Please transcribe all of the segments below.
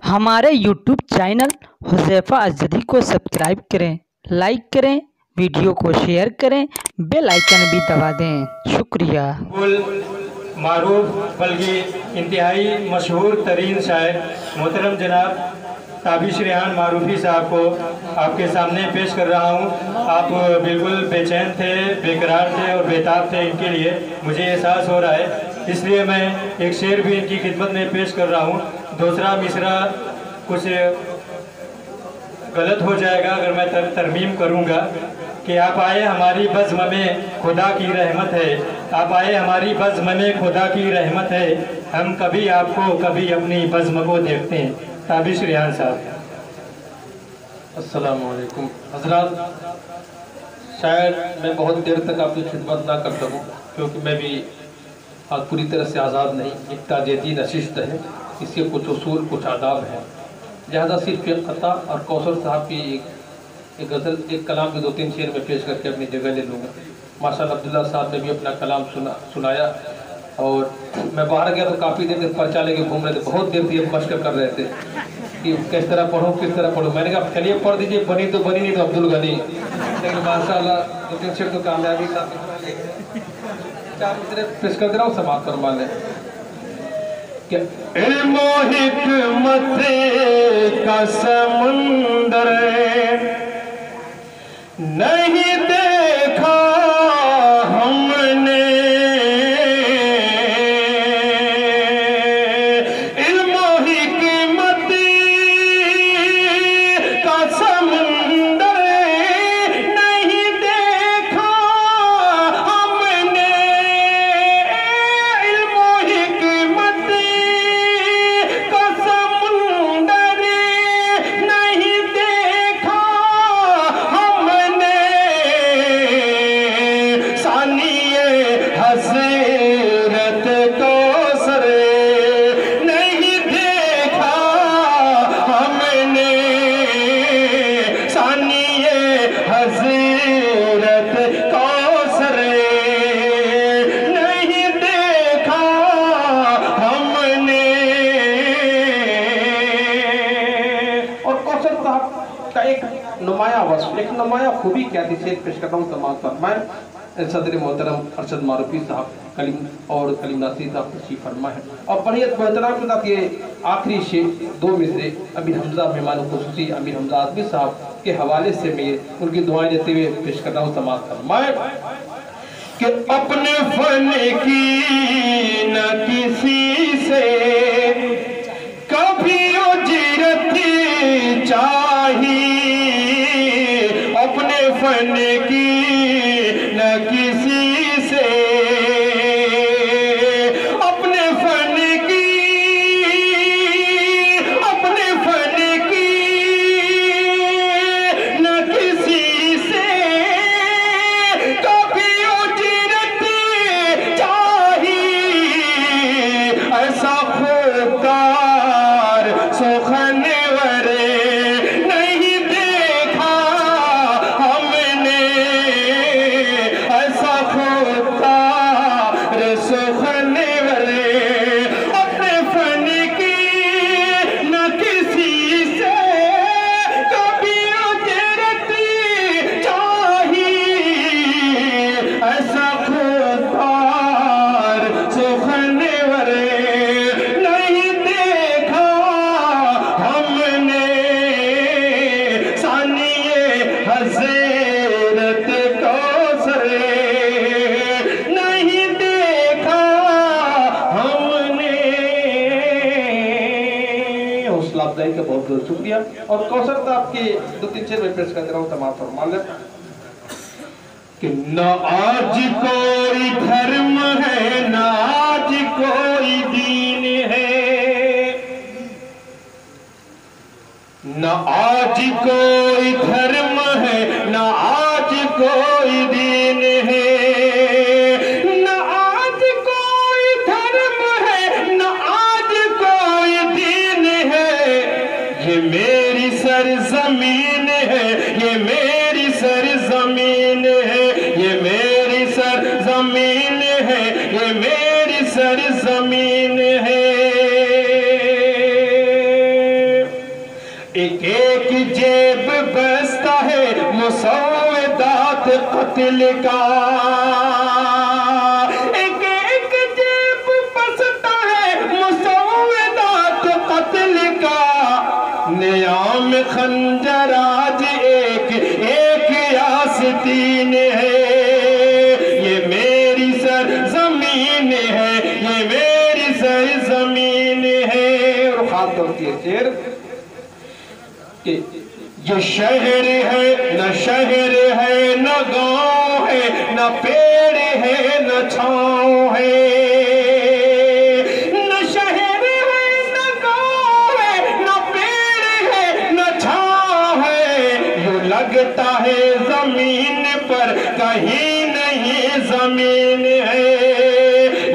हमारे YouTube channel Huzaifa अज़दी को subscribe करें, लाइक करें, वीडियो को शेयर करें, बेल आइकन भी दबा दें। शुक्रिया। मारूफ बल्कि इंतहाई मशहूर तरीन शायर मोहतरम जनाब ताबिश रेहान मारूफी साहब को आपके सामने पेश कर रहा हूँ। आप बिल्कुल बेचैन थे, बेकरार थे और बेताब थे। इनके लिए मुझे एहसास हो रहा है, इसलिए मैं एक शेर भी इनकी खिदमत में पेश कर रहा हूँ। दूसरा मिसरा कुछ गलत हो जाएगा अगर मैं तरमीम करूँगा कि आप आए हमारी बज़्म में खुदा की रहमत है, आप आए हमारी बज़्म में खुदा की रहमत है, हम कभी आपको कभी अपनी बज़्म को देखते हैं। ताबिश रेहान साहब। अस्सलामु अलैकुम हज़रात, शायद मैं बहुत देर तक आपकी खिदमत ना कर सकूं क्योंकि मैं भी आज पूरी तरह से आज़ाद नहीं। एक ताज़ेदी नशिस्त है, इसके कुछ उसूल कुछ आदाब हैं। लिहाजा सिर्फ एक ख़ता और कौसर साहब की एक गज़ल एक कलाम के 2-3 शेर में पेश करके अपनी जगह ले लूँगा। माशाअल्लाह अब्दुल्ला साहब ने भी अपना कलाम सुनाया और मैं बाहर गया तो काफ़ी देर तक पर्चा लेके घूम रहे थे। बहुत देर थी, हम मशक़ कर रहे थे कि किस तरह पढ़ूँ किस तरह पढ़ूँ। मैंने कहा चलिए पढ़ दीजिए, बनी तो बनी, नहीं तो अब्दुल गनी। लेकिन माशाअल्लाह 2-3 शेर तो कामयाबी का पेश कर दे रहा हूँ, समाप्त फरमा लें। इल्म हिकमत का समुंदर नहीं देखा हमने, इल्म हिकमत का समुंदर नहीं देखा हमने, इल्म हिकमत का समुंदर नहीं देखा हमने, सानिए हज़रत कौसर नहीं देखा हमने, सानिए हज़रत कौसर नहीं देखा हमने। और कौसर साहब का एक नुमाया वस्फ, एक नुमाया खूबी क्या थी, शेर पेश कर रहा हूँ, समाप्त फरमाएं। सदर मोहतरम अरशद मारूफी साहब कलीम और कलीम नासिर साहब तशरीफ फरमा है और बड़ी मोहतरम के साथ ये आखिरी शेर 2 मिसरे अमीर हमजा मेहमान खुसूसी अमीर हमजा आदमी साहब के हवाले से मैं उनकी दुआएं देते हुए पेश कर रहा हूँ, समाप्त फरमाएं कि अपने फन की न किसी से कभी उजरत चाहिए, अपने फन की न किसी से, अपने फन की, अपने फन की न किसी से कभी उजरत चाहिए, ऐसा खुदकार सुखनवर नहीं देखा हमने, ऐसा खुदकार सुखनवर अपने फन की न किसी से कभी उजरत चाहिए, ऐसा खुदकार सुखनवर नहीं देखा हमने, सानिए हज़रत कौसर नहीं देखा हमने। हौसला अफजाई का बहुत बहुत शुक्रिया। और कौसर साहब के 2-3 शेर में पेश कर दे रहा हूँ, तमाम फरमा लें कि न आज कोई धर्म है, न आज कोई दीन है, न आज कोई धर्म है, न आज कोई दीन है, न आज कोई धर्म है, न आज कोई दीन है, ये मेरी सरजमीन है, ये मेरी सरजमीन है, ये मेरी सरजमीन है, ये मेरी सरजमीन है। एक एक जेब बसता है मुसव्वदात कत्ल का, एक एक जेब बसता है मुसव्वदात कत्ल का। नियाम खंजराज एक एक यास्तीन है, ये मेरी सरजमीन है, ये मेरी सरजमीन है। और खास होती है शेर कि ये शहर है न शहर है न गांव है न पेड़ है न छाँव है, न शहर है न गांव है न पेड़ है न छाँव है। यूं लगता है जमीन पर कहीं नहीं जमीन है,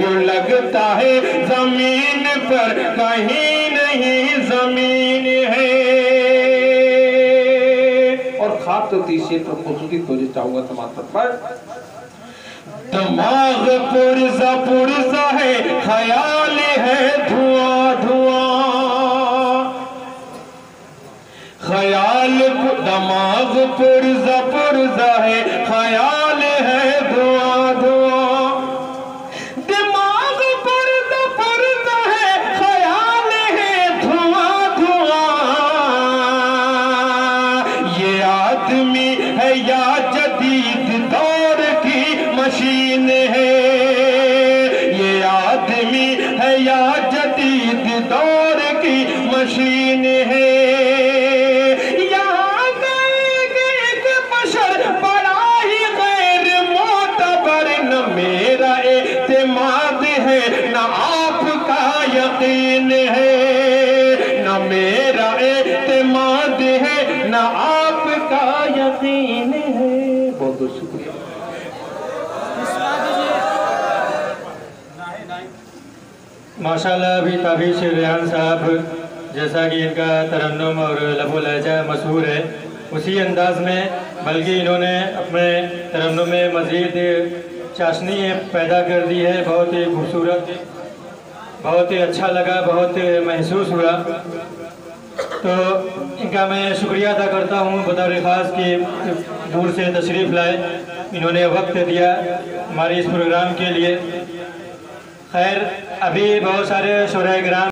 यूं लगता है जमीन पर कहीं नहीं जमीन है। और खास तो तीसरे पर खूबसूरती खोजे चाहूंगा समाप्त पर। दिमाग पुरजा पुरजा है, ख्याल है धुआं धुआं, ख्याल दिमाग पुरजा पुरजा है, ख्याल है धुआं धुआं। दिमाग पुरजा पुरजा है, ख्याल है धुआं धुआं। ये आदमी है या जदीद दौर की मशीन है, ये आदमी है या जदीद दौर की मशीन है। यहाँ एक बशर बड़ा ही गैर मोतबर, न मेरा एतमाद है न आपका यकीन है, न मेरा एतमाद है न आपका यकीन है। बहुत बहुत शुक्रिया। माशाल्लाह। अभी ताबीश रेहान साहब जैसा कि इनका तरन्नुम और लबो लहजा मशहूर है, उसी अंदाज में बल्कि इन्होंने अपने तरन्नुम में मज़ीद चाशनी पैदा कर दी है। बहुत ही खूबसूरत, बहुत ही अच्छा लगा, बहुत महसूस हुआ। तो इनका मैं शुक्रिया अदा करता हूँ बतौर ख़ास कि दूर से तशरीफ़ लाए, इन्होंने वक्त दिया हमारे इस प्रोग्राम के लिए। खैर, अभी बहुत सारे शोराए किराम